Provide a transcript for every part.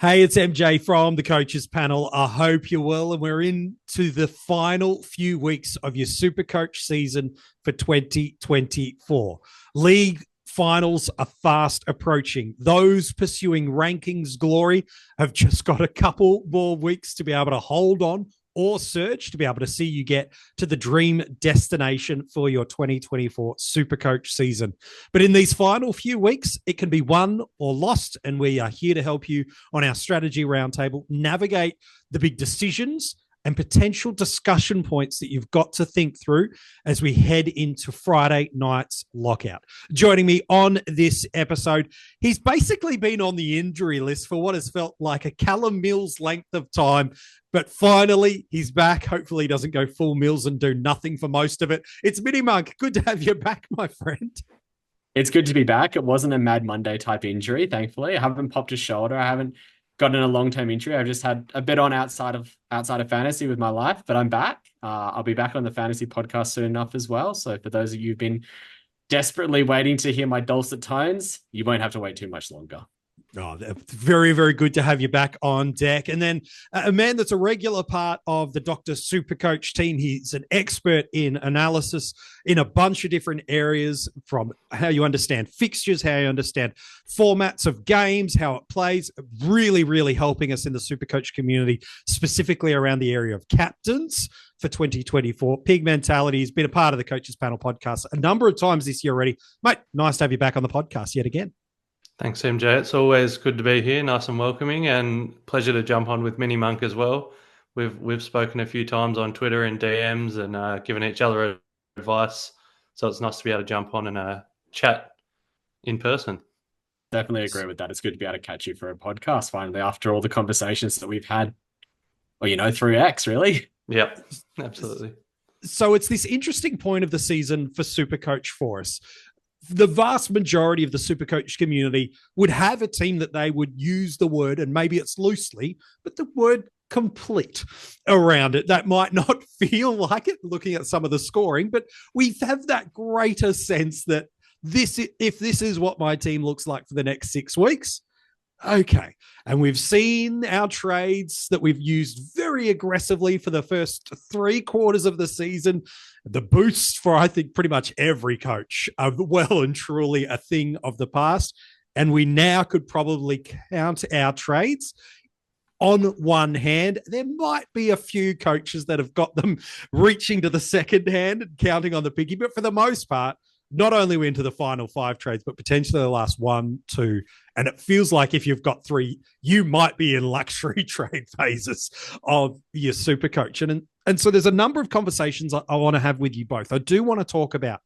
Hey, it's MJ from the Coaches Panel. I hope you're well, and we're into the final few weeks of your SuperCoach season for 2024. League finals are fast approaching. Those pursuing rankings glory have just got a couple more weeks to be able to hold on or surge to be able to see you get to the dream destination for your 2024 SuperCoach season. But in these final few weeks, it can be won or lost, and we are here to help you on our strategy roundtable navigate the big decisions and potential discussion points that you've got to think through as we head into Friday night's lockout. Joining me on this episode, he's basically been on the injury list for what has felt like a Callum Mills length of time, but finally he's back. Hopefully he doesn't go full Mills and do nothing for most of it. It's Mini Monk. Good to have you back, my friend. It's good to be back. It wasn't a Mad Monday type injury, thankfully. I haven't popped a shoulder. I haven't gotten a long-term injury. I've just had a bit on outside of fantasy with my life, but I'm back. I'll be back on the fantasy podcast soon enough as well. So for those of you who've been desperately waiting to hear my dulcet tones, you won't have to wait too much longer. Oh, very, very good to have you back on deck. And then a man that's a regular part of the Dr SuperCoach team. He's an expert in analysis in a bunch of different areas, from how you understand fixtures, how you understand formats of games, how it plays, really, really helping us in the SuperCoach community, specifically around the area of captains for 2024. Pig Mentality has been a part of the Coaches Panel podcast a number of times this year already. Mate, nice to have you back on the podcast yet again. Thanks, MJ. It's always good to be here, nice and welcoming, and pleasure to jump on with Mini Monk as well. We've spoken a few times on Twitter and DMs and given each other advice, so it's nice to be able to jump on and chat in person. Definitely agree with that. It's good to be able to catch you for a podcast finally after all the conversations that we've had, through X, really. Yep, absolutely. So it's this interesting point of the season for SuperCoach for us. The vast majority of the SuperCoach community would have a team that they would use the word, and maybe it's loosely, but the word complete around it. That might not feel like it looking at some of the scoring, but we have that greater sense that if this is what my team looks like for the next 6 weeks, okay. And we've seen our trades that we've used very aggressively for the first 3 quarters of the season. The boosts for, I think, pretty much every coach are well and truly a thing of the past. And we now could probably count our trades on one hand. There might be a few coaches that have got them reaching to the second hand and counting on the piggy, but for the most part, not only we're into the final 5 trades, but potentially the last 1, 2. And it feels like if you've got 3, you might be in luxury trade phases of your SuperCoach. And so there's a number of conversations I want to have with you both. I do want to talk about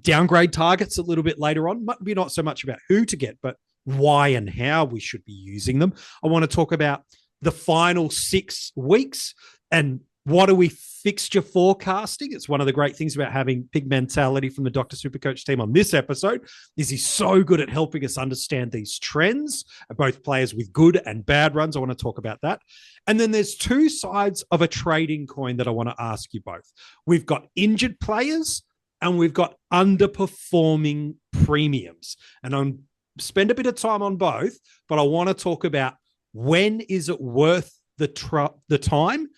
downgrade targets a little bit later on. Maybe not so much about who to get, but why and how we should be using them. I want to talk about the final 6 weeks and what are we fixture forecasting. It's one of the great things about having Pig Mentality from the Dr SuperCoach team on this episode is he's so good at helping us understand these trends, both players with good and bad runs. I want to talk about that. And then there's 2 sides of a trading coin that I want to ask you both. We've got injured players and we've got underperforming premiums. And I'll spend a bit of time on both, but I want to talk about when is it worth the time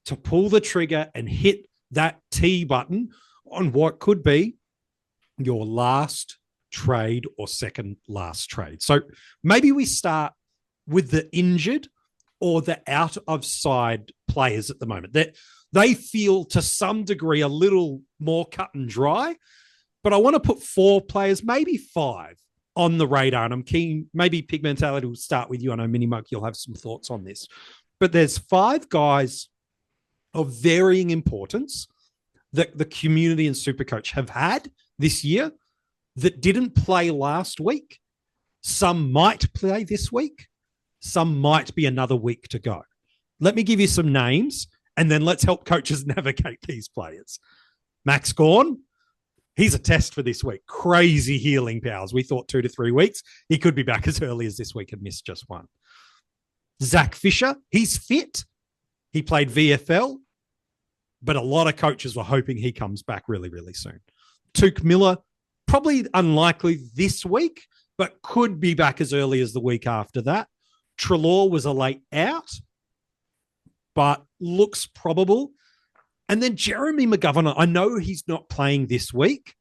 to pull the trigger and hit that T button on what could be your last trade or second last trade. So maybe we start with the injured or the out of side players at the moment. They feel to some degree a little more cut and dry, but I want to put 4 players, maybe 5 on the radar. And I'm keen, maybe Pig Mentality will start with you. I know Mini Monk, you'll have some thoughts on this, but there's 5 guys of varying importance that the community and SuperCoach have had this year that didn't play last week. Some might play this week. Some might be another week to go. Let me give you some names, and then let's help coaches navigate these players. Max Gawn, he's a test for this week. Crazy healing powers. We thought 2 to 3 weeks. He could be back as early as this week and missed just 1. Zach Fisher, he's fit. He played VFL, but a lot of coaches were hoping he comes back really, really soon. Tuke Miller, probably unlikely this week, but could be back as early as the week after that. Treloar was a late out, but looks probable. And then Jeremy McGovern, I know he's not playing this week,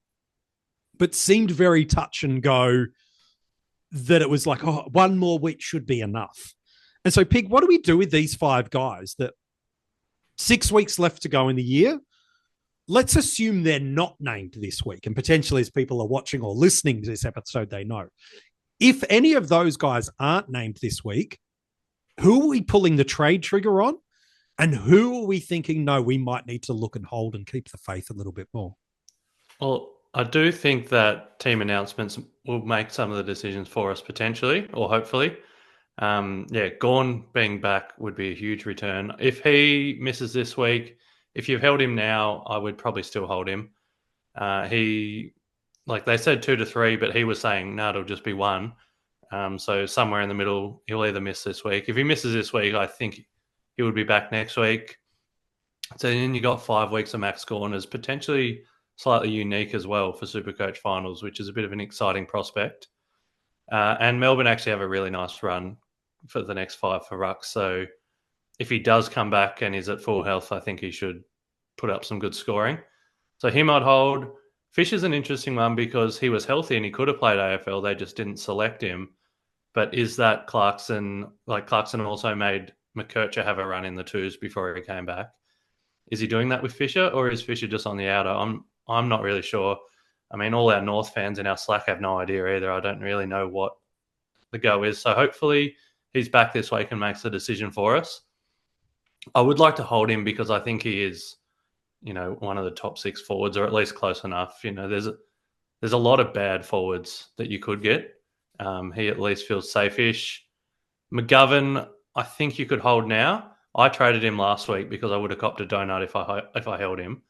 but seemed very touch and go that it was like, oh, one more week should be enough. And so, Pig, what do we do with these 5 guys that 6 weeks left to go in the year? Let's assume they're not named this week, and potentially as people are watching or listening to this episode, they know. If any of those guys aren't named this week, who are we pulling the trade trigger on? And who are we thinking, no, we might need to look and hold and keep the faith a little bit more? Well, I do think that team announcements will make some of the decisions for us potentially, or hopefully. Gawn being back would be a huge return. If he misses this week, if you've held him now, I would probably still hold him. They said 2 to 3, but he was saying, no, it'll just be 1. So somewhere in the middle, he'll either miss this week. If he misses this week, I think he would be back next week. So then you got 5 weeks of Max Gawn as potentially slightly unique as well for Supercoach finals, which is a bit of an exciting prospect. And Melbourne actually have a really nice run for the next 5 for Ruck. So if he does come back and is at full health, I think he should put up some good scoring. So he might hold. Fisher's an interesting one because he was healthy and he could have played AFL. They just didn't select him. But is that Clarkson? Like Clarkson also made McKercher have a run in the 2s before he came back. Is he doing that with Fisher, or is Fisher just on the outer? I'm not really sure. I mean, all our North fans in our Slack have no idea either. I don't really know what the go is. So hopefully he's back this week and makes the decision for us. I would like to hold him because I think he is, one of the top 6 forwards, or at least close enough. There's a lot of bad forwards that you could get. He at least feels safe-ish. McGovern, I think you could hold now. I traded him last week because I would have copped a donut if I held him,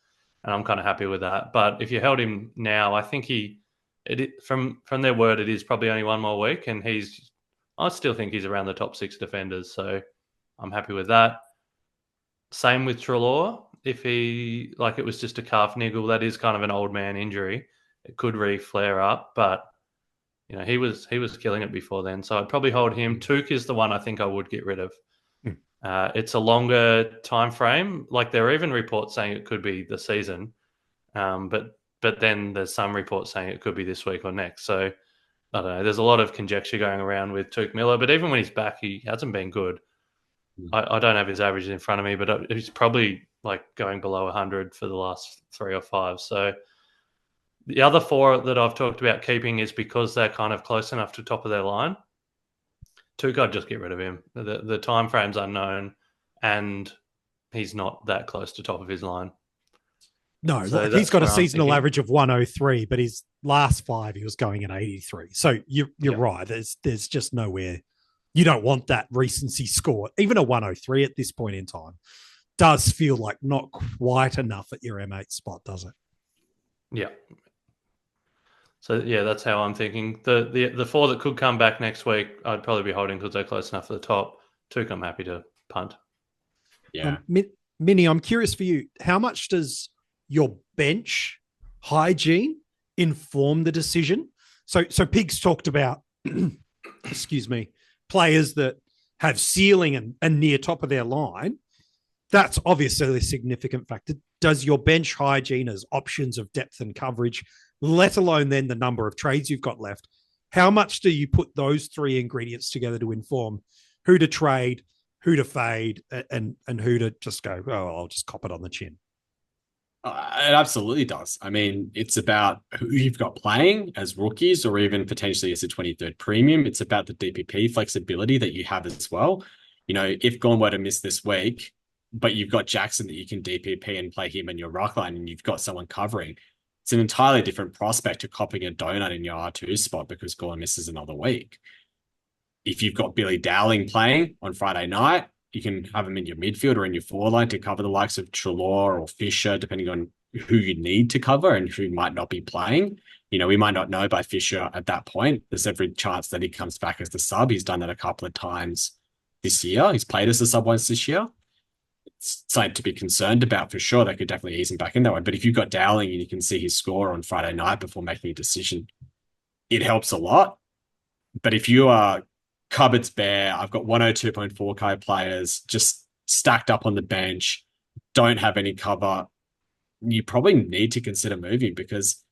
and I'm kind of happy with that. But if you held him now, I think from their word, it is probably only 1 more week, and I still think he's around the top 6 defenders, so I'm happy with that. Same with Treloar. If it was just a calf niggle, that is kind of an old man injury. It could re-flare up, but he was killing it before then, so I'd probably hold him. Took is the one I think I would get rid of. It's a longer time frame. Like there are even reports saying it could be the season, but then there's some reports saying it could be this week or next. So I don't know. There's a lot of conjecture going around with Touk Miller, but even when he's back, he hasn't been good. I don't have his averages in front of me, but he's probably going below 100 for the last 3 or 5. So the other 4 that I've talked about keeping is because they're kind of close enough to top of their line. Touk, I'd just get rid of him. The time frame's unknown, and he's not that close to top of his line. No, so he's got a seasonal average of 103, but his last 5 he was going at 83. So you're right. There's just nowhere. You don't want that recency score. Even a 103 at this point in time does feel like not quite enough at your M8 spot, does it? Yeah. So, that's how I'm thinking. The 4 that could come back next week, I'd probably be holding because they're close enough to the top. Touk, I'm happy to punt. Yeah. Minnie, I'm curious for you. How much does your bench hygiene inform the decision? So Pigs talked about, excuse me, players that have ceiling and near top of their line. That's obviously a significant factor. Does your bench hygiene as options of depth and coverage, let alone then the number of trades you've got left, how much do you put those 3 ingredients together to inform who to trade, who to fade, and who to just go, oh, I'll just cop it on the chin? It absolutely does. I mean, it's about who you've got playing as rookies or even potentially as a 23rd premium. It's about the DPP flexibility that you have as well. If Gawn were to miss this week, but you've got Jackson that you can DPP and play him in your ruck line and you've got someone covering, it's an entirely different prospect to copping a donut in your R2 spot because Gawn misses another week. If you've got Billy Dowling playing on Friday night, you can have him in your midfield or in your forward line to cover the likes of Treloar or Fisher, depending on who you need to cover and who might not be playing. We might not know by Fisher at that point. There's every chance that he comes back as the sub. He's done that a couple of times this year. He's played as the sub once this year. It's something to be concerned about for sure. They could definitely ease him back in that one. But if you've got Dowling and you can see his score on Friday night before making a decision, it helps a lot. But if you are cupboard's bare. I've got 102.4k players just stacked up on the bench, don't have any cover. You probably need to consider moving, because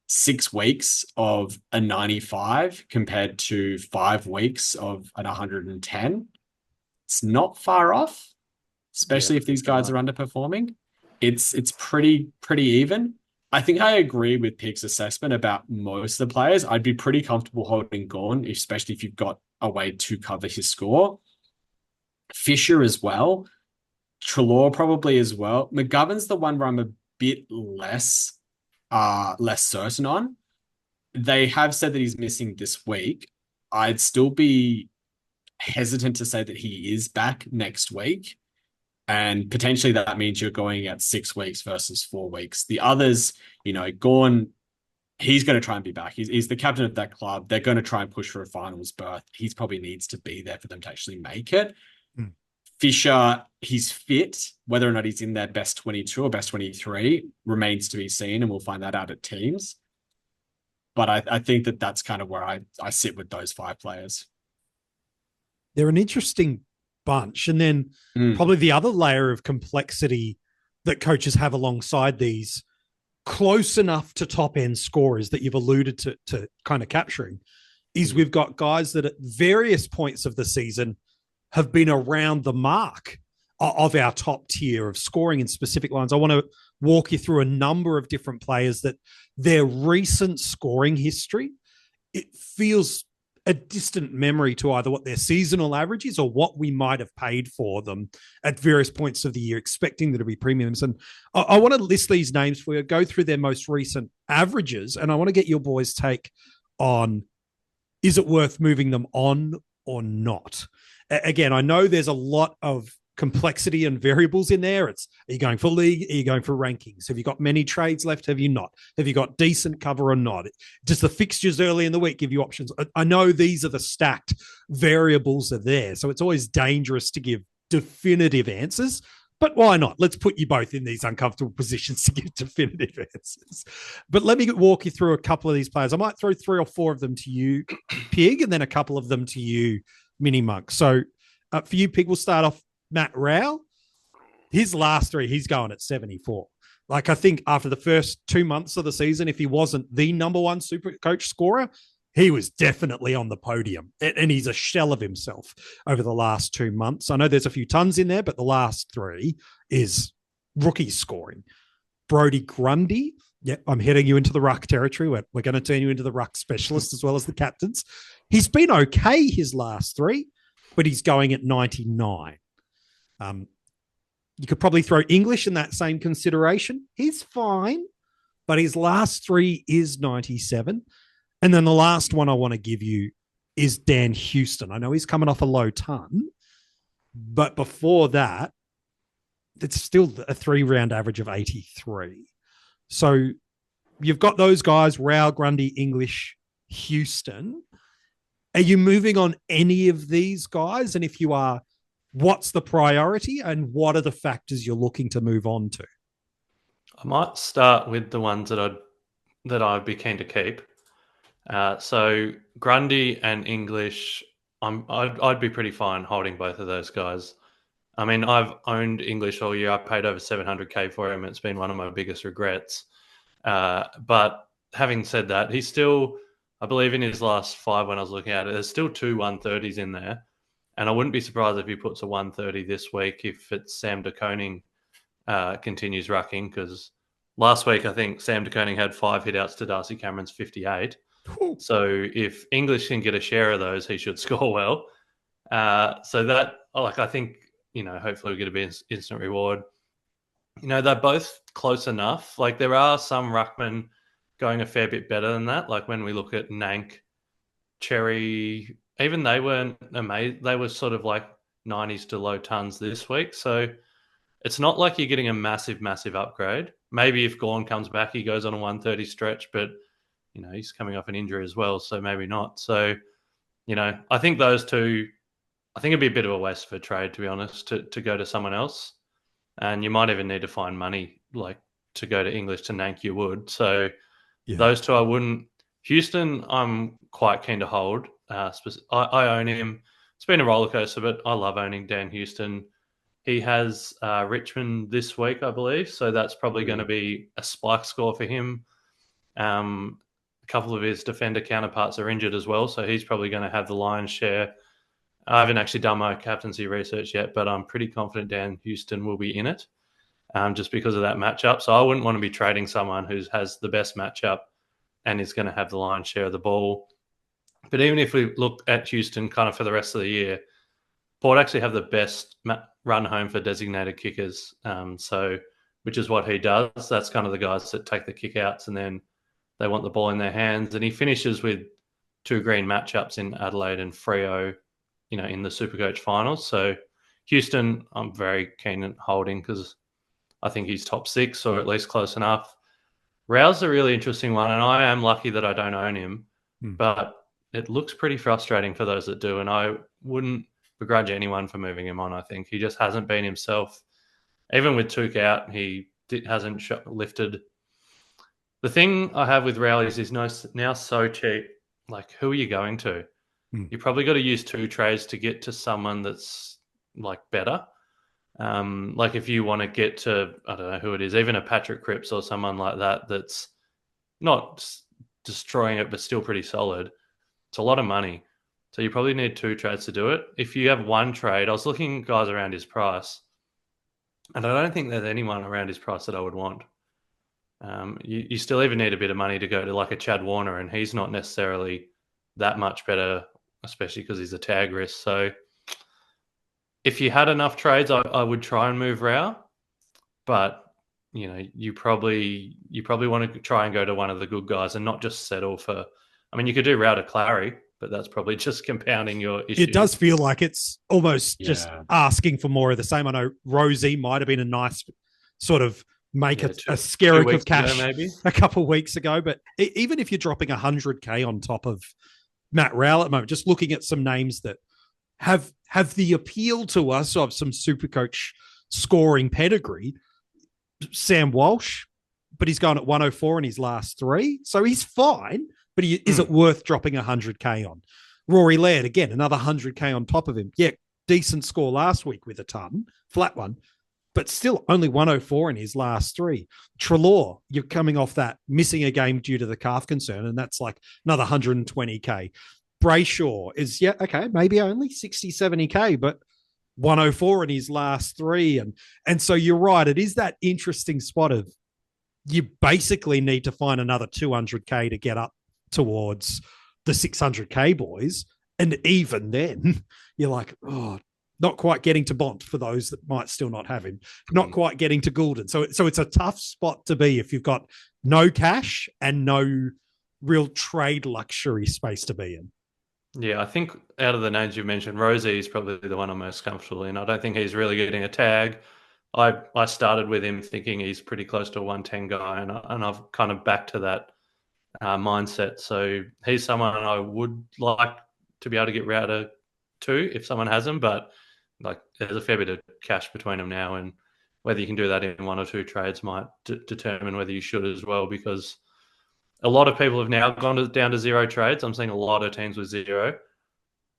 6 weeks of a 95 compared to 5 weeks of an 110, it's not far off, especially if these guys are underperforming. It's pretty even. I think I agree with Pig's assessment about most of the players. I'd be pretty comfortable holding Gorn, especially if you've got a way to cover his score. Fisher as well. Trelaw probably as well. McGovern's the one where I'm a bit less certain on. They have said that he's missing this week. I'd still be hesitant to say that he is back next week. And potentially that means you're going at 6 weeks versus 4 weeks. The others, Gorn, he's going to try and be back. He's the captain of that club. They're going to try and push for a finals berth. He probably needs to be there for them to actually make it. Fisher, he's fit. Whether or not he's in their best 22 or best 23 remains to be seen, and we'll find that out at teams. But I think that's kind of where I sit with those 5 players. They're an interesting bunch. And then probably the other layer of complexity that coaches have alongside these close enough to top end scorers that you've alluded to kind of capturing is we've got guys that at various points of the season have been around the mark of our top tier of scoring in specific lines. I want to walk you through a number of different players that their recent scoring history, it feels a distant memory to either what their seasonal average is or what we might have paid for them at various points of the year, expecting them to be premiums. And I want to list these names for you, go through their most recent averages, and I want to get your boys' take on, is it worth moving them on or not? Again, I know there's a lot of complexity and variables in there. Are you going for league? Are you going for rankings? Have you got many trades left? Have you not? Have you got decent cover or not? Does the fixtures early in the week give you options? I know these are the stacked variables are there. So it's always dangerous to give definitive answers, but why not? Let's put you both in these uncomfortable positions to give definitive answers. But let me walk you through a couple of these players. I might throw 3 or 4 of them to you, Pig, and then a couple of them to you, Mini Monk. So for you, Pig, we'll start off Matt Rowell. His last 3, he's going at 74. Like, I think after the first 2 months of the season, if he wasn't the number 1 SuperCoach scorer, he was definitely on the podium. And he's a shell of himself over the last 2 months. I know there's a few tons in there, but the last 3 is rookie scoring. Brodie Grundy. Yeah, I'm heading you into the ruck territory. We're going to turn you into the ruck specialist as well as the captains. He's been okay his last 3, but he's going at 99. You could probably throw English in that same consideration. He's fine, but his last 3 is 97. And then the last one I want to give you is Dan Houston. I know he's coming off a low ton, but before that, it's still a 3-round average of 83. So you've got those guys, Rowell, Grundy, English, Houston. Are you moving on any of these guys? And if you are, what's the priority and what are the factors you're looking to move on to? I might start with the ones that I'd be keen to keep. So Grundy and English, I'd be pretty fine holding both of those guys. I mean, I've owned English all year. I paid over 700k for him. It's been one of my biggest regrets. But having said that, he's still, I believe in his last 5 when I was looking at it, there's still 2 130s in there. And I wouldn't be surprised if he puts a 130 this week if it's Sam de Koning continues rucking, because last week I think Sam de Koning had 5 hitouts to Darcy Cameron's 58. So if English can get a share of those, he should score well. So that, I think, hopefully we'll get a bit instant reward. They're both close enough. Like, there are some ruckmen going a fair bit better than that. Like when we look at Nank, Cherry, even they weren't amazing. They were sort of like 90s to low tons this week. So it's not like you're getting a massive, massive upgrade. Maybe if Gawn comes back, he goes on a 130 stretch, but, he's coming off an injury as well. So maybe not. So, I think those 2, I think it'd be a bit of a waste of a trade, to be honest, to go to someone else. And you might even need to find money, like to go to English to Nank, you would. So those 2 I wouldn't. Houston, I'm quite keen to hold. I own him. It's been a roller coaster, but I love owning Dan Houston. He has Richmond this week, I believe, so that's probably going to be a spike score for him. A couple of his defender counterparts are injured as well, so he's probably going to have the lion's share. I haven't actually done my captaincy research yet, but I'm pretty confident Dan Houston will be in it, just because of that matchup. So I wouldn't want to be trading someone who has the best matchup and is going to have the lion's share of the ball. But even if we look at Houston kind of for the rest of the year, Port actually have the best run home for designated kickers, which is what he does. That's kind of the guys that take the kick outs and then they want the ball in their hands. And he finishes with 2 green matchups in Adelaide and Freo, in the SuperCoach finals. So Houston, I'm very keen at holding because I think he's top 6 or at least close enough. Rao's a really interesting one, and I am lucky that I don't own him, but it looks pretty frustrating for those that do, and I wouldn't begrudge anyone for moving him on. I think he just hasn't been himself. Even with Took out, he hasn't lifted. The thing I have with Rao is he's now so cheap. Like, who are you going to? You probably got to use 2 trades to get to someone that's like better. Like if you want to get to, I don't know who it is, even a Patrick Cripps or someone like that, that's not destroying it, but still pretty solid. It's a lot of money. So you probably need 2 trades to do it. If you have 1 trade, I was looking guys around his price, and I don't think there's anyone around his price that I would want. You still even need a bit of money to go to like a Chad Warner, and he's not necessarily that much better, especially because he's a tag risk. So if you had enough trades, I would try and move Rao, but you probably want to try and go to one of the good guys and not just settle for. I mean, you could do Rao to Clary, but that's probably just compounding your issue. It does feel like it's almost just asking for more of the same. I know Rosie might have been a nice sort of make a skerrick of cash maybe a couple of weeks ago, but even if you're dropping 100K on top of Matt Rowell at the moment, just looking at some names that have the appeal to us of some SuperCoach scoring pedigree. Sam Walsh, but he's gone at 104 in his last 3, so he's fine. But is it worth dropping 100K on? Rory Laird, again, another 100K on top of him. Yeah, decent score last week with a ton, flat one, but still only 104 in his last 3. Treloar, you're coming off that, missing a game due to the calf concern, and that's like another 120K. Brayshaw is, maybe only 60, 70K, but 104 in his last 3. And so you're right, it is that interesting spot of you basically need to find another 200K to get up towards the 600K boys. And even then, you're like, not quite getting to Bont for those that might still not have him, not quite getting to Goulden. So it's a tough spot to be if you've got no cash and no real trade luxury space to be in. Yeah, I think out of the names you mentioned, Rosie is probably the one I'm most comfortable in. I don't think he's really getting a tag. I started with him thinking he's pretty close to a 110 guy, and I've kind of back to that mindset. So he's someone I would like to be able to get routed to if someone has him, but like there's a fair bit of cash between them now, and whether you can do that in 1 or 2 trades might determine whether you should as well, because a lot of people have now gone down to 0 trades. I'm seeing a lot of teams with 0.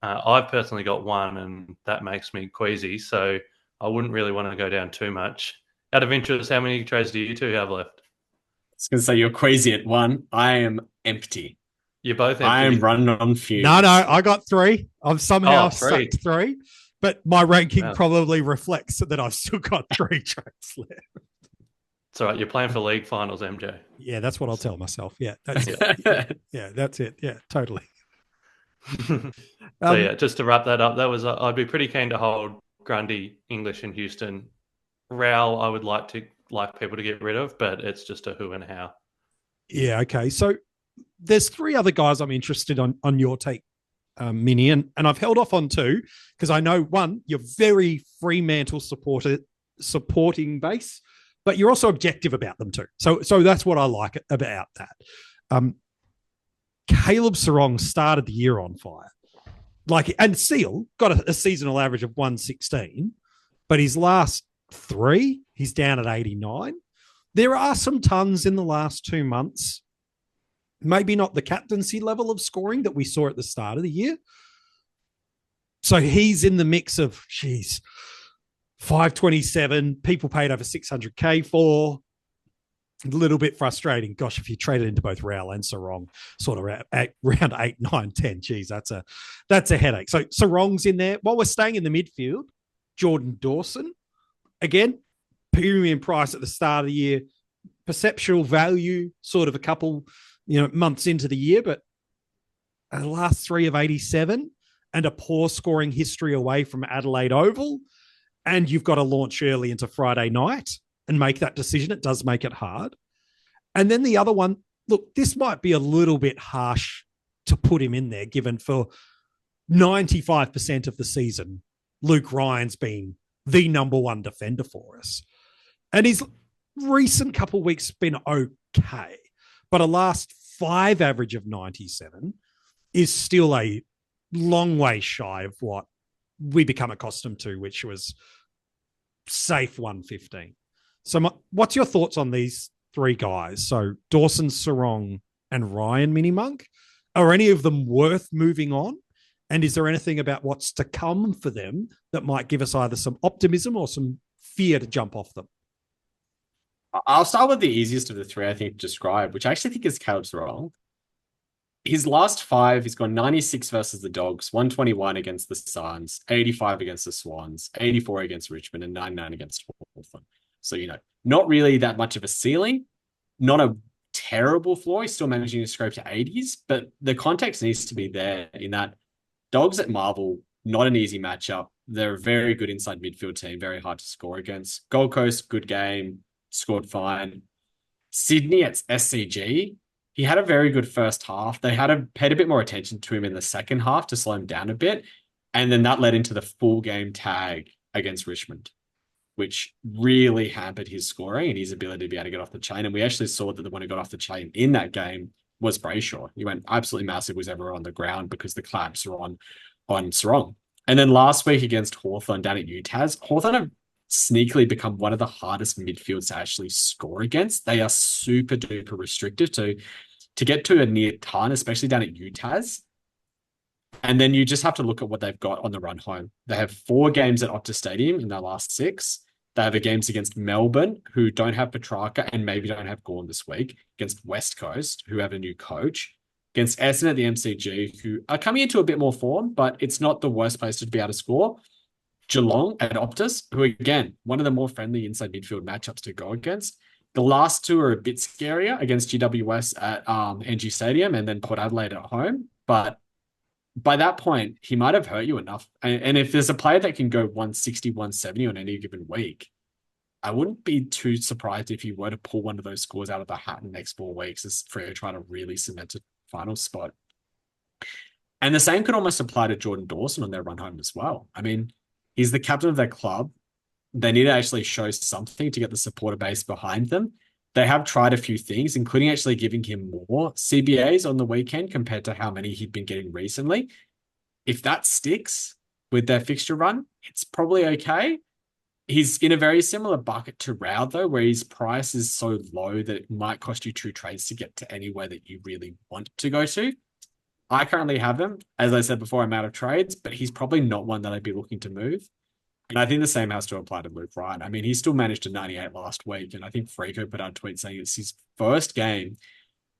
I've personally got 1, and that makes me queasy. So I wouldn't really want to go down too much. Out of interest, how many trades do you 2 have left? I was going to say you're queasy at 1. I am empty. You're both empty. I am running on fumes. No, I got 3. I've somehow sucked 3, but my ranking probably reflects that I've still got 3 trades left. It's all right. You're playing for league finals, MJ. Yeah, that's what I'll tell myself. Yeah, that's it. Yeah, that's it. Yeah, totally. Just to wrap that up, I'd be pretty keen to hold Grundy, English, and Houston. Rowell, I would like people to get rid of, but it's just a who and how. Yeah, okay. So there's 3 other guys I'm interested on your take, Minnie, and I've held off on 2 because I know, 1, you're very Fremantle supporting base, but you're also objective about them too. So that's what I like about that. Caleb Sarong started the year on fire. And Seal got a seasonal average of 116, but his last 3, he's down at 89. There are some tons in the last 2 months. maybe not the captaincy level of scoring that we saw at the start of the year. So he's in the mix of, 527, people paid over 600K for. A little bit frustrating. Gosh, if you trade it into both Raul and Sarong, sort of at round 8, 9, 10, geez, that's a headache. So Sarong's in there. While we're staying in the midfield, Jordan Dawson, again, premium price at the start of the year, perceptual value, sort of a couple, months into the year, but the last 3 of 87 and a poor scoring history away from Adelaide Oval, and you've got to launch early into Friday night and make that decision. It does make it hard. And then the other one, look, this might be a little bit harsh to put him in there, given for 95% of the season, Luke Ryan's been the number one defender for us. And his recent couple of weeks been okay, but a last 5 average of 97 is still a long way shy of what we become accustomed to, which was safe 115. So what's your thoughts on these 3 guys? So Dawson, Sarong, and Ryan Minimunk. Are any of them worth moving on? And is there anything about what's to come for them that might give us either some optimism or some fear to jump off them? I'll start with the easiest of the 3, I think, to describe, which I actually think is Caleb Sarong. His last 5, he's gone 96 versus the Dogs, 121 against the Suns, 85 against the Swans, 84 against Richmond, and 99 against Hawthorn. So, not really that much of a ceiling, not a terrible floor. He's still managing to scrape to 80s, but the context needs to be there in that Dogs at Marvel, not an easy matchup. They're a very good inside midfield team, very hard to score against. Gold Coast, good game, scored fine. Sydney at SCG, he had a very good first half. They paid a bit more attention to him in the second half to slow him down a bit. And then that led into the full game tag against Richmond, which really hampered his scoring and his ability to be able to get off the chain. And we actually saw that the one who got off the chain in that game was Brayshaw. He went absolutely massive, was ever on the ground because the clamps were on Sarong. And then last week against Hawthorn down at UTAS, Hawthorn have sneakily become one of the hardest midfields to actually score against. They are super duper restrictive to get to a near ton, especially down at UTAS. And then you just have to look at what they've got on the run home. They have 4 games at Optus Stadium in their last 6. They have games against Melbourne, who don't have Petrarca and maybe don't have Gorn this week, against West Coast, who have a new coach, against Essendon at the MCG, who are coming into a bit more form, but it's not the worst place to be able to score. Geelong at Optus, who again, one of the more friendly inside midfield matchups to go against. The last 2 are a bit scarier against GWS at NG Stadium and then Port Adelaide at home. But by that point, he might have hurt you enough. And if there's a player that can go 160, 170 on any given week, I wouldn't be too surprised if he were to pull one of those scores out of the hat in the next 4 weeks as Freo trying to really cement a final spot. And the same could almost apply to Jordan Dawson on their run home as well. I mean, he's the captain of their club. They need to actually show something to get the supporter base behind them. They have tried a few things, including actually giving him more CBAs on the weekend compared to how many he'd been getting recently. If that sticks with their fixture run, it's probably okay. He's in a very similar bucket to Rao, though, where his price is so low that it might cost you 2 trades to get to anywhere that you really want to go to. I currently have him. As I said before, I'm out of trades, but he's probably not one that I'd be looking to move. And I think the same has to apply to Luke Ryan. I mean, he still managed a 98 last week, and I think Freako put out a tweet saying it's his first game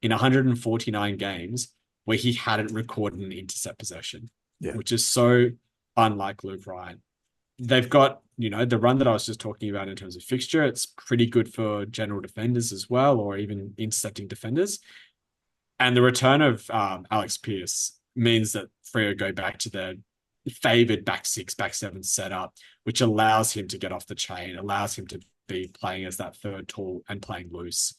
in 149 games where he hadn't recorded an intercept possession, which is so unlike Luke Ryan. They've got, the run that I was just talking about in terms of fixture. It's pretty good for general defenders as well, or even intercepting defenders. And the return of Alex Pearce means that Freo go back to their favoured back 6, back 7 setup, which allows him to get off the chain, allows him to be playing as that third tall and playing loose,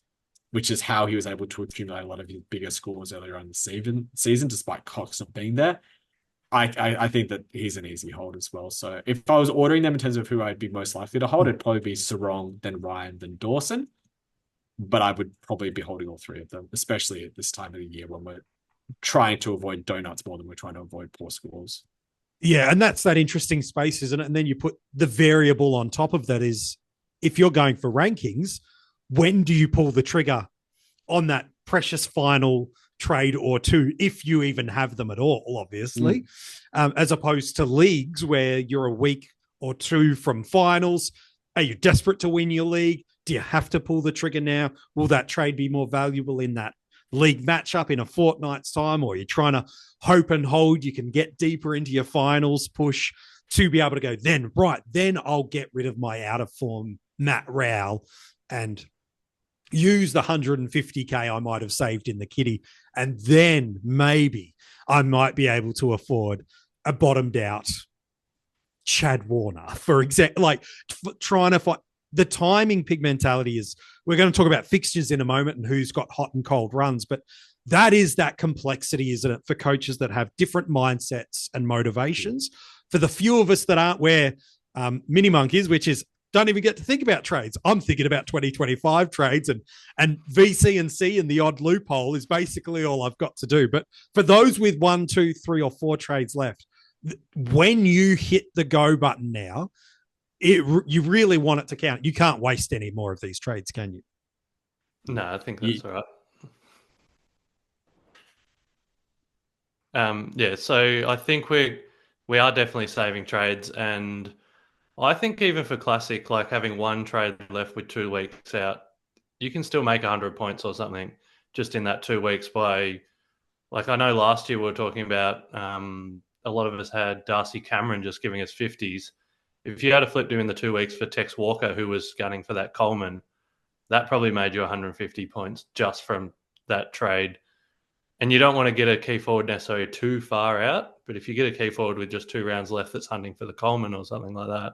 which is how he was able to accumulate a lot of his bigger scores earlier on in the season, despite Cox not being there. I think that he's an easy hold as well. So if I was ordering them in terms of who I'd be most likely to hold, it'd probably be Sarong, then Ryan, then Dawson. But I would probably be holding all 3 of them, especially at this time of the year when we're trying to avoid donuts more than we're trying to avoid poor scores. Yeah, and that's that interesting space, isn't it? And then you put the variable on top of that is, if you're going for rankings, when do you pull the trigger on that precious final trade or two, if you even have them at all, obviously, as opposed to leagues where you're a week or two from finals. Are you desperate to win your league? Do you have to pull the trigger now? Will that trade be more valuable in that league matchup in a fortnight's time, or are you trying to hope and hold you can get deeper into your finals push to be able to go, then I'll get rid of my out of form Matt Rowell and use the 150K I might have saved in the kitty, and then maybe I might be able to afford a bottomed out Chad Warner, for example. Like, trying to find the timing pig mentality is, we're going to talk about fixtures in a moment and who's got hot and cold runs, but that is that complexity, isn't it, for coaches that have different mindsets and motivations. For the few of us that aren't where Mini Monk is, which is, don't even get to think about trades. I'm thinking about 2025 trades, and VC and C and the odd loophole is basically all I've got to do. But for those with 1, 2, 3, or 4 trades left, when you hit the go button now, you really want it to count. You can't waste any more of these trades, can you? No, I think that's all right. Yeah, so I think we are definitely saving trades, and I think even for Classic, like having one trade left with 2 weeks out, you can still make 100 points or something just in that 2 weeks by, like, I know last year we were talking about a lot of us had Darcy Cameron just giving us 50s. If you had a flip in the 2 weeks for Tex Walker, who was gunning for that Coleman, that probably made you 150 points just from that trade. And you don't want to get a key forward necessarily too far out, but if you get a key forward with just 2 rounds left that's hunting for the Coleman or something like that,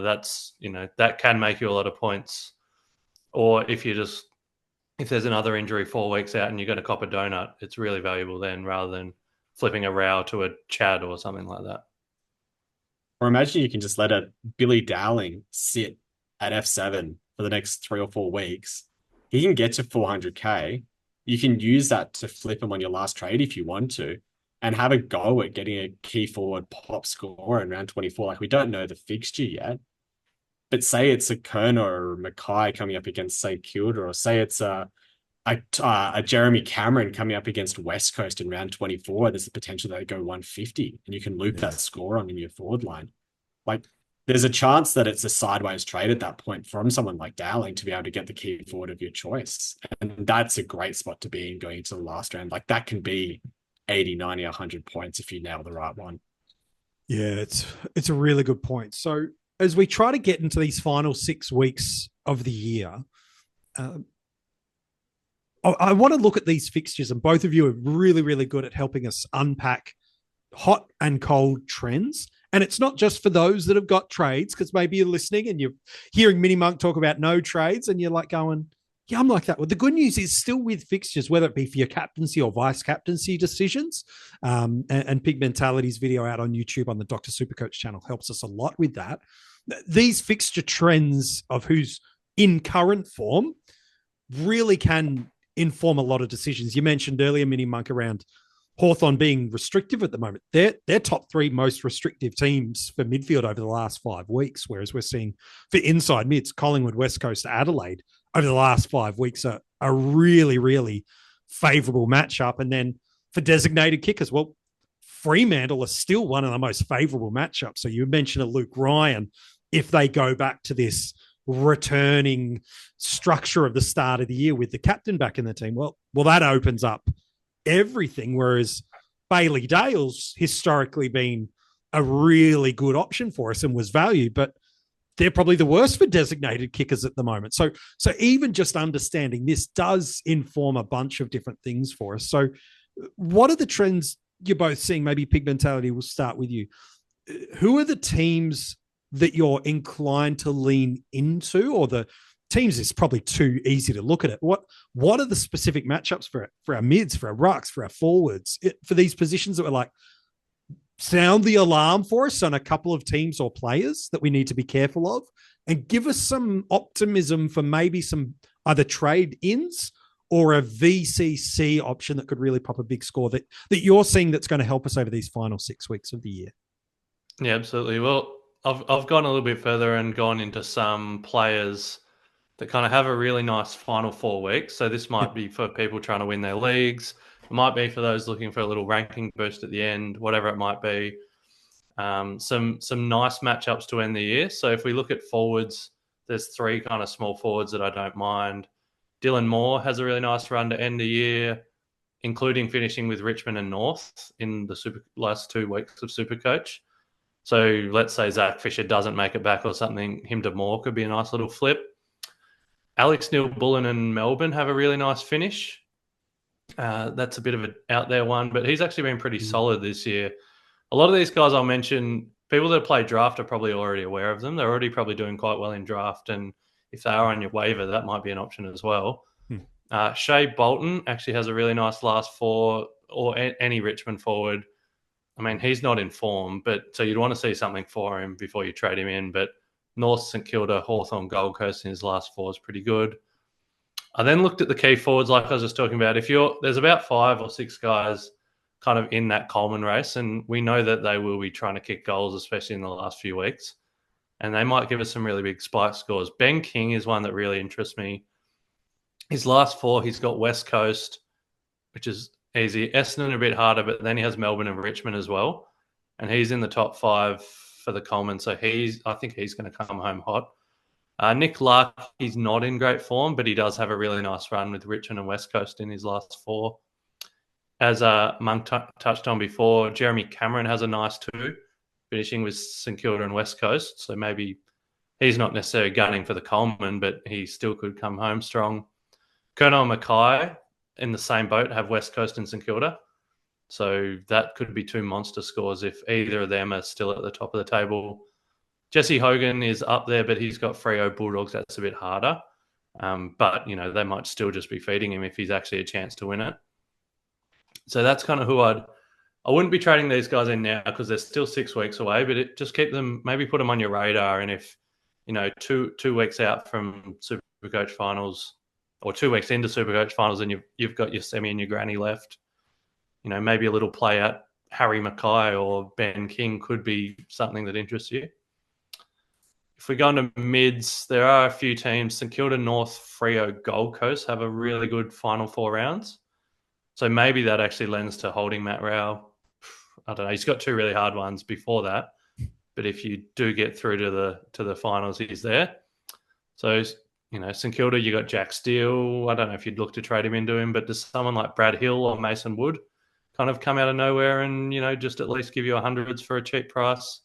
that's, that can make you a lot of points. Or if there's another injury 4 weeks out and you got a copper donut, it's really valuable then, rather than flipping a Rao to a Chad or something like that. Or imagine you can just let a Billy Dowling sit at F7 for the next 3 or 4 weeks. He can get to 400K. You can use that to flip him on your last trade if you want to, and have a go at getting a key forward pop score in round 24. Like, we don't know the fixture yet, but say it's a Kerner or Mackay coming up against St Kilda, or say it's a Jeremy Cameron coming up against West Coast in round 24. There's the potential that they go 150 and you can loop that score on in your forward line. Like, there's a chance that it's a sideways trade at that point from someone like Dowling to be able to get the key forward of your choice. And that's a great spot to be in going into the last round. Like, that can be 80, 90, 100 points if you nail the right one. Yeah, it's a really good point. So as we try to get into these final 6 weeks of the year, I want to look at these fixtures, and both of you are really, really good at helping us unpack hot and cold trends. And it's not just for those that have got trades, because maybe you're listening and you're hearing Mini Monk talk about no trades and you're like going, yeah, I'm like that. Well, the good news is still with fixtures, whether it be for your captaincy or vice captaincy decisions, and Pig Mentality's video out on YouTube on the Dr SuperCoach channel helps us a lot with that. These fixture trends of who's in current form really can inform a lot of decisions. You mentioned earlier, Mini Monk, around Hawthorn being restrictive at the moment. They're top 3 most restrictive teams for midfield over the last 5 weeks, whereas we're seeing for inside mids, Collingwood, West Coast, Adelaide over the last 5 weeks are a really, really favourable matchup. And then for designated kickers, well, Fremantle is still one of the most favourable matchups. So you mentioned a Luke Ryan, if they go back to this returning structure of the start of the year with the captain back in the team, well, that opens up everything. Whereas Bailey Dale's historically been a really good option for us and was valued, but they're probably the worst for designated kickers at the moment. So even just understanding this does inform a bunch of different things for us. So what are the trends you're both seeing? Maybe Pig Mentality, will start with you. Who are the teams that you're inclined to lean into, or the teams is probably too easy to look at it? What are the specific matchups for our mids, for our rucks, for our forwards, for these positions that were like, sound the alarm for us on a couple of teams or players that we need to be careful of, and give us some optimism for maybe some either trade ins or a VCC option that could really pop a big score that you're seeing that's going to help us over these final 6 weeks of the year? Yeah, absolutely. Well, I've gone a little bit further and gone into some players that kind of have a really nice final 4 weeks. So this might be for people trying to win their leagues. It might be for those looking for a little ranking boost at the end, whatever it might be. Some nice matchups to end the year. So if we look at forwards, there's 3 kind of small forwards that I don't mind. Dylan Moore has a really nice run to end the year, including finishing with Richmond and North in the last 2 weeks of Supercoach. So let's say Zach Fisher doesn't make it back or something, him to Moore could be a nice little flip. Alex Neil-Bullen and Melbourne have a really nice finish. That's a bit of an out there one, but he's actually been pretty solid this year. A lot of these guys I'll mention, people that play draft are probably already aware of them. They're already probably doing quite well in draft, and if they are on your waiver, that might be an option as well. Shea Bolton actually has a really nice last 4, or any Richmond forward. I mean, he's not in form, but so you'd want to see something for him before you trade him in. But North, St Kilda, Hawthorn, Gold Coast in his last 4 is pretty good. I then looked at the key forwards, like I was just talking about. There's about 5 or 6 guys kind of in that Coleman race, and we know that they will be trying to kick goals, especially in the last few weeks. And they might give us some really big spike scores. Ben King is one that really interests me. His last 4, he's got West Coast, which is easy. Essendon a bit harder, but then he has Melbourne and Richmond as well. And he's in the top 5 for the Coleman, so I think he's going to come home hot. Nick Lark, he's not in great form, but he does have a really nice run with Richmond and West Coast in his last 4. As Monk touched on before, Jeremy Cameron has a nice 2, finishing with St Kilda and West Coast. So maybe he's not necessarily gunning for the Coleman, but he still could come home strong. Kerno and Mackay in the same boat have West Coast and St Kilda. So that could be 2 monster scores if either of them are still at the top of the table. Jesse Hogan is up there, but he's got Freo Bulldogs. That's a bit harder. But, they might still just be feeding him if he's actually a chance to win it. So that's kind of who I wouldn't be trading these guys in now because they're still 6 weeks away, but just keep them, maybe put them on your radar. And if, 2 weeks out from Supercoach finals or 2 weeks into Supercoach finals and you've got your semi and your granny left, maybe a little play at Harry Mackay or Ben King could be something that interests you. If we go into mids, there are a few teams. St Kilda, North, Freo, Gold Coast have a really good final 4 rounds. So maybe that actually lends to holding Matt Rao. I don't know. He's got 2 really hard ones before that. But if you do get through to the finals, he's there. So, St Kilda, you got Jack Steele. I don't know if you'd look to trade him into him, but does someone like Brad Hill or Mason Wood kind of come out of nowhere and, just at least give you 100s for a cheap price?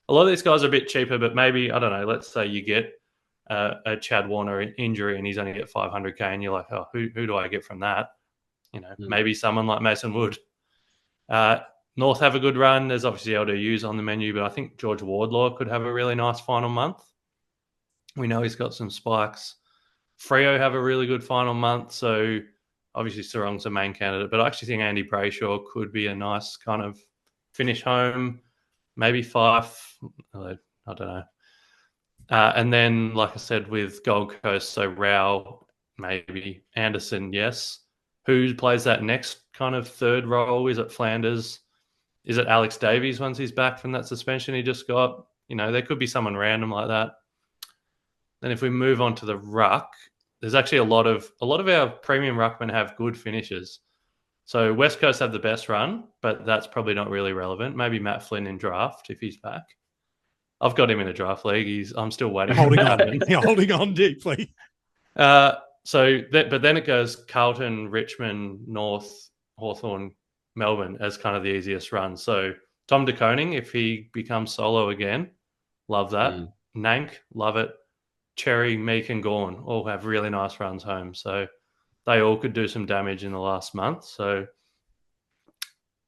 A lot of these guys are a bit cheaper, but maybe, I don't know, let's say you get a Chad Warner injury and he's only at 500K and you're like, oh, who do I get from that? Maybe someone like Mason Wood. North have a good run. There's obviously LDUs on the menu, but I think George Wardlaw could have a really nice final month. We know he's got some spikes. Freo have a really good final month, so obviously Sarong's a main candidate, but I actually think Andy Brayshaw could be a nice kind of finish home. Maybe Fife, I don't know. And then, like I said, with Gold Coast, so Rao, maybe Anderson, yes. Who plays that next kind of third role? Is it Flanders? Is it Alex Davies once he's back from that suspension he just got? There could be someone random like that. Then if we move on to the ruck, there's actually a lot of our premium ruckmen have good finishes. So West Coast have the best run, but that's probably not really relevant. Maybe Matt Flynn in draft if he's back. I've got him in a draft league. I'm still waiting. You're holding on deeply. But then it goes Carlton, Richmond, North, Hawthorn, Melbourne as kind of the easiest run. So Tom De Koning, if he becomes solo again, love that. Nank, love it. Cherry, Meek and Gawn all have really nice runs home. So they all could do some damage in the last month. So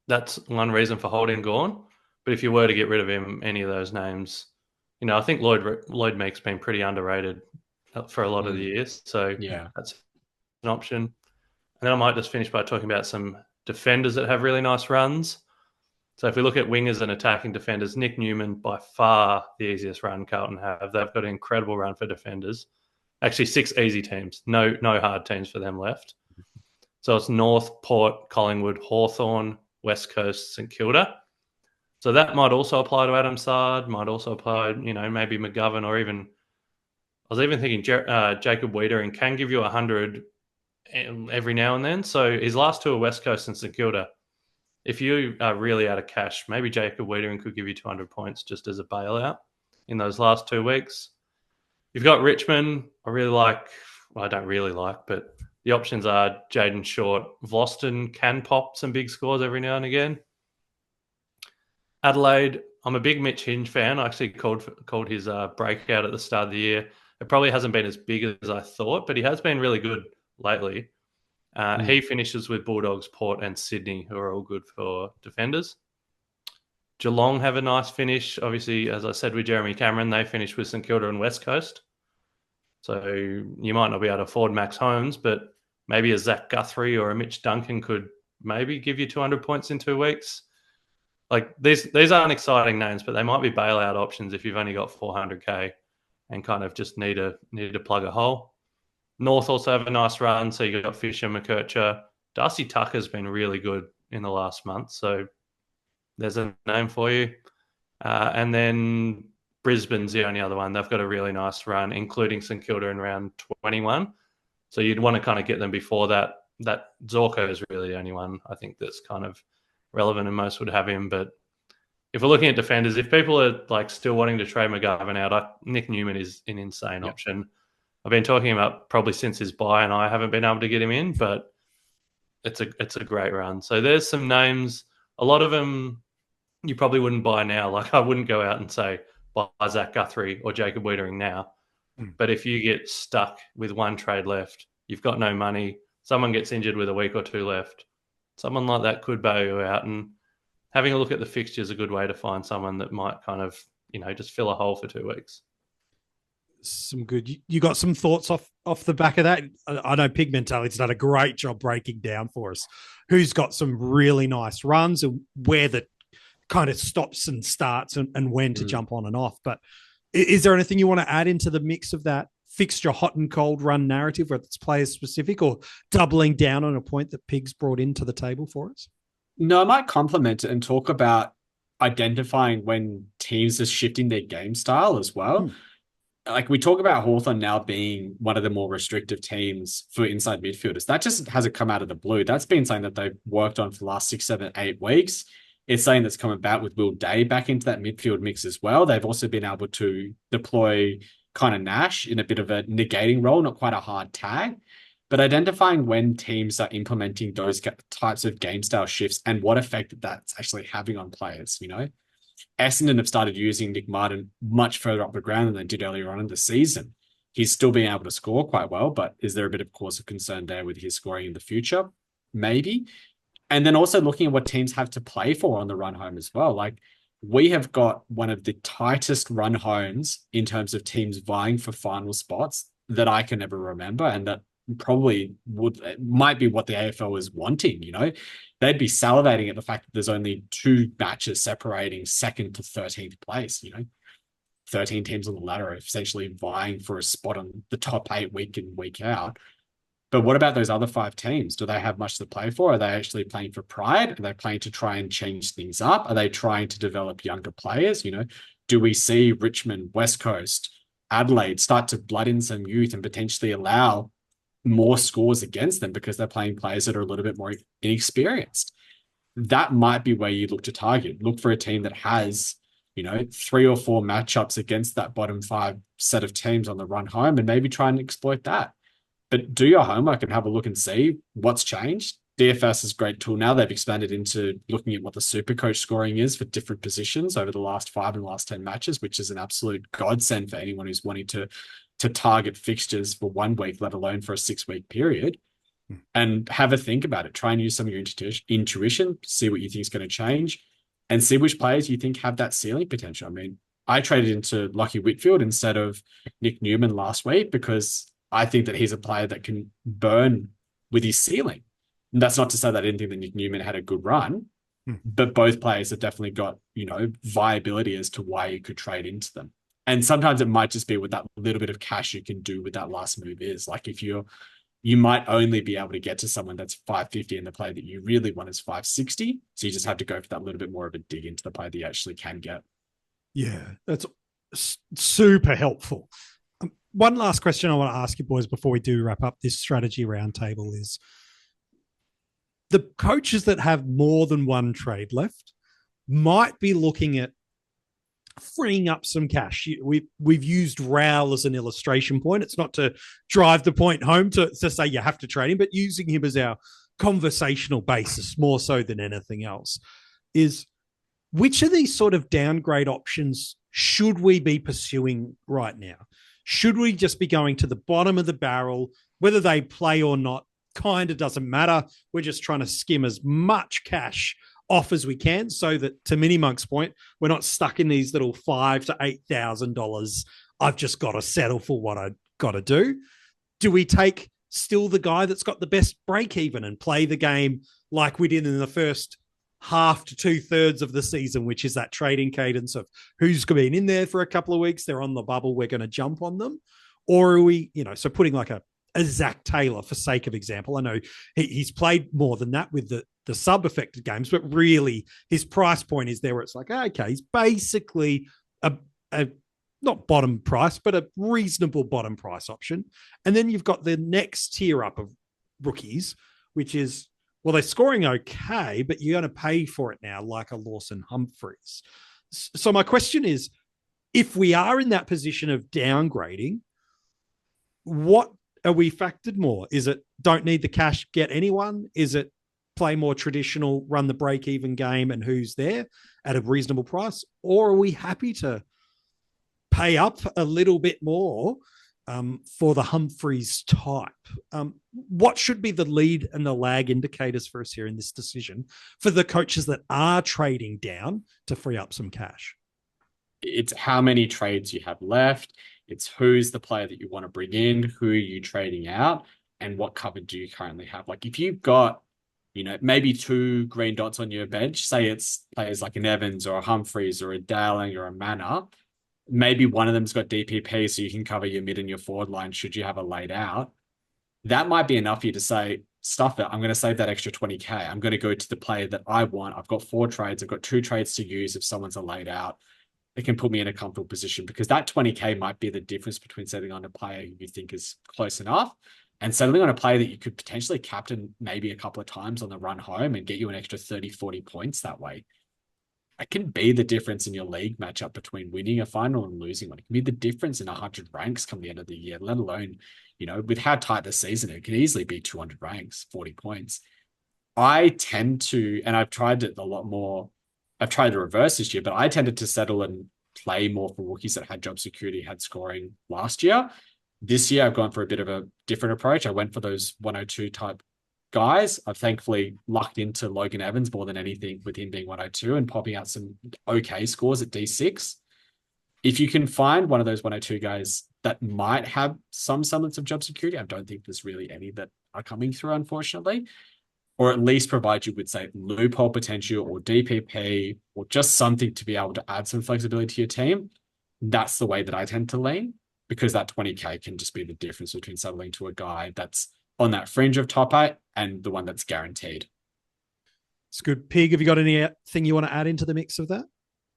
that's one reason for holding Gawn. But if you were to get rid of him, any of those names, I think Lloyd Meek's been pretty underrated for a lot of the years. So that's an option. And then I might just finish by talking about some defenders that have really nice runs. So if we look at wingers and attacking defenders, Nick Newman, by far the easiest run Carlton have. They've got an incredible run for defenders. Actually, 6 easy teams. No hard teams for them left. So it's North, Port, Collingwood, Hawthorn, West Coast, St Kilda. So that might also apply to Adam Sard, might also apply, maybe McGovern or even I was even thinking Jacob Wiedering can give you 100 every now and then. So his last two are West Coast and St Kilda. If you are really out of cash, maybe Jacob Wiedering could give you 200 points just as a bailout in those last 2 weeks. You've got Richmond. I really like. Well, I don't really like, but the options are Jaden Short. Vlosten can pop some big scores every now and again. Adelaide, I'm a big Mitch Hinge fan. I actually called his breakout at the start of the year. It probably hasn't been as big as I thought, but he has been really good lately. He finishes with Bulldogs, Port and Sydney, who are all good for defenders. Geelong have a nice finish. Obviously, as I said with Jeremy Cameron, they finished with St Kilda and West Coast. So you might not be able to afford Max Holmes, but maybe a Zach Guthrie or a Mitch Duncan could maybe give you 200 points in 2 weeks. Like these aren't exciting names, but they might be bailout options if you've only got 400k and kind of just need to plug a hole. North also have a nice run, so you've got Fisher, McKercher. Darcy Tucker's been really good in the last month, so there's a name for you. And then Brisbane's the only other one. They've got a really nice run, including St Kilda in round 21. So you'd want to kind of get them before that. That Zorko is really the only one I think that's kind of relevant, and most would have him. But if we're looking at defenders, if people are like still wanting to trade McGovern out, Nick Newman is an insane option. I've been talking about probably since his buy, and I haven't been able to get him in, but it's a great run. So there's some names. A lot of them you probably wouldn't buy now. Like I wouldn't go out and say buy Zach Guthrie or Jacob Wiedering now. But if you get stuck with one trade left, you've got no money, someone gets injured with a week or two left, someone like that could bail you out. And having a look at the fixture is a good way to find someone that might kind of, just fill a hole for 2 weeks. Some good. You got some thoughts off the back of that? I know Pig Mentality's done a great job breaking down for us who's got some really nice runs and where the kind of stops and starts and when to jump on and off. But is there anything you want to add into the mix of that fixture hot and cold run narrative, whether it's players specific or doubling down on a point that Pig's brought into the table for us? No, I might compliment it and talk about identifying when teams are shifting their game style as well. Like we talk about Hawthorn now being one of the more restrictive teams for inside midfielders. That just hasn't come out of the blue. That's been something that they've worked on for the last 6, 7, 8 weeks. It's something that's come about with Will Day back into that midfield mix as well. They've also been able to deploy kind of Nash in a bit of a negating role, not quite a hard tag, but identifying when teams are implementing those types of game style shifts and what effect that's actually having on players, Essendon have started using Nick Martin much further up the ground than they did earlier on in the season. He's still being able to score quite well, but is there a bit of cause of concern there with his scoring in the future? Maybe. And then also looking at what teams have to play for on the run home as well. Like we have got one of the tightest run homes in terms of teams vying for final spots that I can ever remember. And that probably might be what the AFL is wanting, They'd be salivating at the fact that there's only 2 matches separating 2nd to 13th place, 13 teams on the ladder are essentially vying for a spot on the top 8 week in, week out. But what about those other 5 teams? Do they have much to play for? Are they actually playing for pride? Are they playing to try and change things up? Are they trying to develop younger players? Do we see Richmond, West Coast, Adelaide start to blood in some youth and potentially allow more scores against them because they're playing players that are a little bit more inexperienced? That might be where you look to target. Look for a team that has, 3 or 4 matchups against that bottom 5 set of teams on the run home and maybe try and exploit that. But do your homework and have a look and see what's changed. DFS is a great tool now. They've expanded into looking at what the SuperCoach scoring is for different positions over the last 5 and last 10 matches, which is an absolute godsend for anyone who's wanting to target fixtures for 1 week, let alone for a 6-week period. And have a think about it. Try and use some of your intuition, see what you think is going to change, and see which players you think have that ceiling potential. I mean, I traded into Lachie Whitfield instead of Nick Newman last week because I think that he's a player that can burn with his ceiling. And that's not to say that I didn't think that Nick Newman had a good run, but both players have definitely got, viability as to why you could trade into them. And sometimes it might just be with that little bit of cash you can do with that last move is. Like if you might only be able to get to someone that's 550 and the player that you really want is 560. So you just have to go for that little bit more of a dig into the player that you actually can get. Yeah, that's super helpful. one last question I want to ask you boys before we do wrap up this strategy roundtable is the coaches that have more than one trade left might be looking at freeing up some cash. We've used Raul as an illustration point. It's not to drive the point home to say you have to trade him, but using him as our conversational basis more so than anything else is which of these sort of downgrade options should we be pursuing right now? Should we just be going to the bottom of the barrel, whether they play or not? Kind of doesn't matter. We're just trying to skim as much cash off as we can, so that, to Mini Monk's point, we're not stuck in these little $5,000 to $8,000. I've just got to settle for what I got to do. Do we take still the guy that's got the best break even and play the game like we did in the first half to 2/3 of the season, which is that trading cadence of who's been in there for a couple of weeks, they're on the bubble, we're going to jump on them? Or are we, so putting like a Zach Taylor for sake of example. I know he's played more than that with the sub-affected games, but really his price point is there where it's like, okay, he's basically a not bottom price, but a reasonable bottom price option. And then you've got the next tier up of rookies, which is, well, they're scoring okay, but you're going to pay for it now, like a Lawson Humphreys. So my question is, if we are in that position of downgrading, what are we factored more? Is it don't need the cash, get anyone? Is it play more traditional, run the break-even game and who's there at a reasonable price? Or are we happy to pay up a little bit more for the Humphreys type? What should be the lead and the lag indicators for us here in this decision for the coaches that are trading down to free up some cash? It's how many trades you have left. It's who's the player that you want to bring in, who are you trading out, and what cover do you currently have? Like if you've got, maybe 2 green dots on your bench, say it's players like an Evans or a Humphreys or a Dowling or a Manor, maybe one of them's got DPP so you can cover your mid and your forward line should you have a laid out. That might be enough for you to say, stuff it, I'm going to save that extra 20K. I'm going to go to the player that I want. I've got 4 trades. I've got 2 trades to use if someone's a laid out. It can put me in a comfortable position, because that 20K might be the difference between settling on a player you think is close enough and settling on a player that you could potentially captain maybe a couple of times on the run home and get you an extra 30, 40 points that way. It can be the difference in your league matchup between winning a final and losing one. It can be the difference in 100 ranks come the end of the year, let alone, with how tight the season, it could easily be 200 ranks, 40 points. I tend to, and I've tried it a lot more, I've tried the reverse this year, but I tended to settle and play more for rookies that had job security, had scoring last year. This year, I've gone for a bit of a different approach. I went for those 102 type guys. I've thankfully lucked into Logan Evans more than anything, with him being 102 and popping out some okay scores at D6. If you can find one of those 102 guys that might have some semblance of job security, I don't think there's really any that are coming through, unfortunately, or at least provide you with, say, loophole potential or DPP or just something to be able to add some flexibility to your team. That's the way that I tend to lean, because that 20K can just be the difference between settling to a guy that's on that fringe of top 8 and the one that's guaranteed. It's good. Pig, have you got anything you want to add into the mix of that?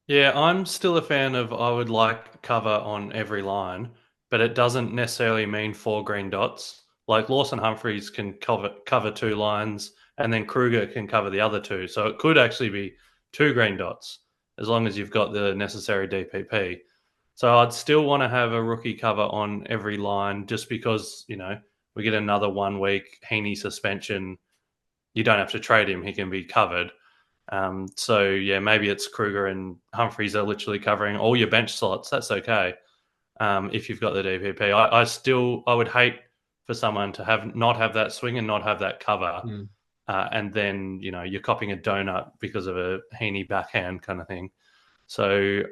Yeah, I'm still a fan of, I would like cover on every line, but it doesn't necessarily mean 4 green dots. Like Lawson Humphreys can cover 2 lines, and then Kruger can cover the other 2. So it could actually be 2 green dots as long as you've got the necessary DPP. So I'd still want to have a rookie cover on every line, just because, we get another 1 week Heaney suspension. You don't have to trade him. He can be covered. So yeah, maybe it's Kruger and Humphreys are literally covering all your bench slots. That's okay. If you've got the DPP, I would hate for someone to not have that swing and not have that cover. And then, you're copping a donut because of a Heaney backhand kind of thing. So,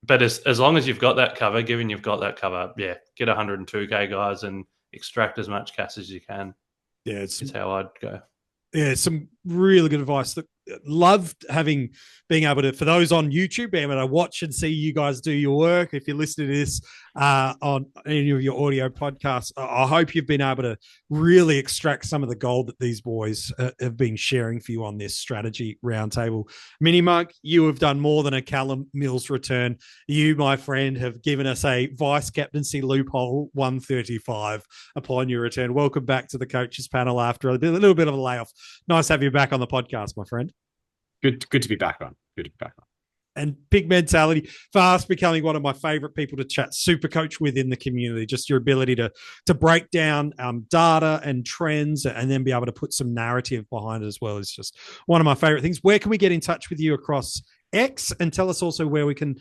but as long as you've got that cover, given you've got that cover, yeah, get 102K guys and extract as much cash as you can. Yeah, it's how I'd go. Yeah, some really good advice. That loved being able to, for those on YouTube, being able to watch and see you guys do your work. If you're listening to this on any of your audio podcasts, I hope you've been able to really extract some of the gold that these boys have been sharing for you on this strategy roundtable. Mini Monk, you have done more than a Callum Mills return. You, my friend, have given us a vice captaincy loophole 135 upon your return. Welcome back to the coaches panel after a little bit of a layoff. Nice to have you back on the podcast, my friend. Good to be back on. Good to be back on. And Pig Mentality, fast becoming one of my favorite people to chat SuperCoach within the community. Just your ability to break down data and trends and then be able to put some narrative behind it as well is just one of my favorite things. Where can we get in touch with you across X? And tell us also where we can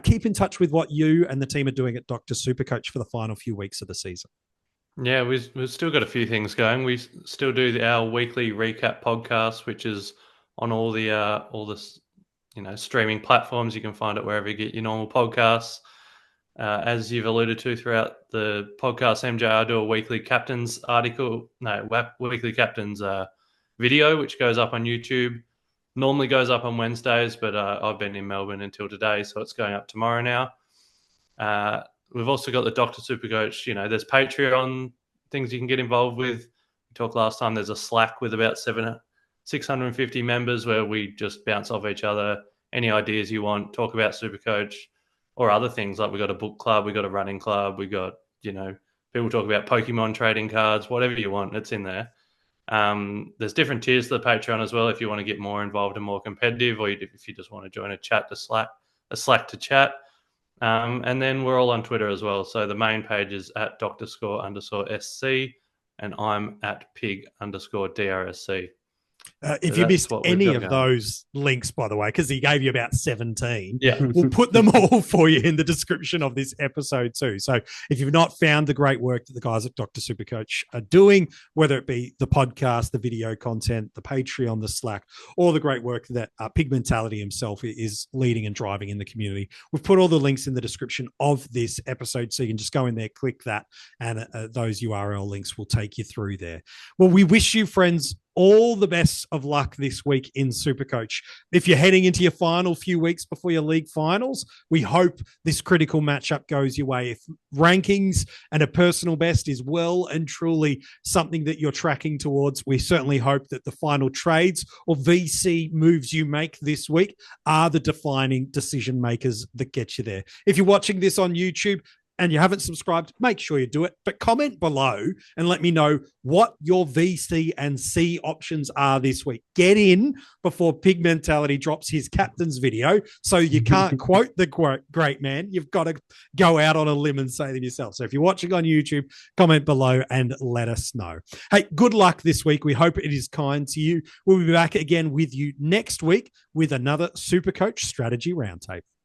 keep in touch with what you and the team are doing at Dr SuperCoach for the final few weeks of the season. Yeah, we've still got a few things going. We still do our weekly recap podcast, which is on all the streaming platforms. You can find it wherever you get your normal podcasts. As you've alluded to throughout the podcast, MJ, I do a weekly captains weekly captains video, which goes up on YouTube. Normally goes up on Wednesdays, but I've been in Melbourne until today, so it's going up tomorrow now. We've also got the Dr SuperCoach. There's Patreon things you can get involved with. We talked last time. There's a Slack with about 650 members where we just bounce off each other. Any ideas you want, talk about SuperCoach or other things. Like we got a book club, we got a running club, we got, people talk about Pokemon trading cards, whatever you want, it's in there. There's different tiers to the Patreon as well if you want to get more involved and more competitive, or if you just want to join a Slack to chat. And then we're all on Twitter as well. So the main page is at Dr__SC and I'm at Pig_DRSC. If you missed any of those links, by the way, because he gave you about 17, yeah, we'll put them all for you in the description of this episode too. So if you've not found the great work that the guys at Dr SuperCoach are doing, whether it be the podcast, the video content, the Patreon, the Slack, or the great work that Pig Mentality himself is leading and driving in the community, we've put all the links in the description of this episode. So you can just go in there, click that, and those URL links will take you through there. Well, we wish you, friends, all the best of luck this week in SuperCoach. If you're heading into your final few weeks before your league finals, we hope this critical matchup goes your way. If rankings and a personal best is well and truly something that you're tracking towards, we certainly hope that the final trades or VC moves you make this week are the defining decision makers that get you there. If you're watching this on YouTube, and you haven't subscribed, make sure you do it. But comment below and let me know what your VC and C options are this week. Get in before Pig Mentality drops his captain's video, so you can't quote the great man. You've got to go out on a limb and say them yourself. So if you're watching on YouTube, comment below and let us know. Hey, good luck this week. We hope it is kind to you. We'll be back again with you next week with another SuperCoach Strategy Roundtable.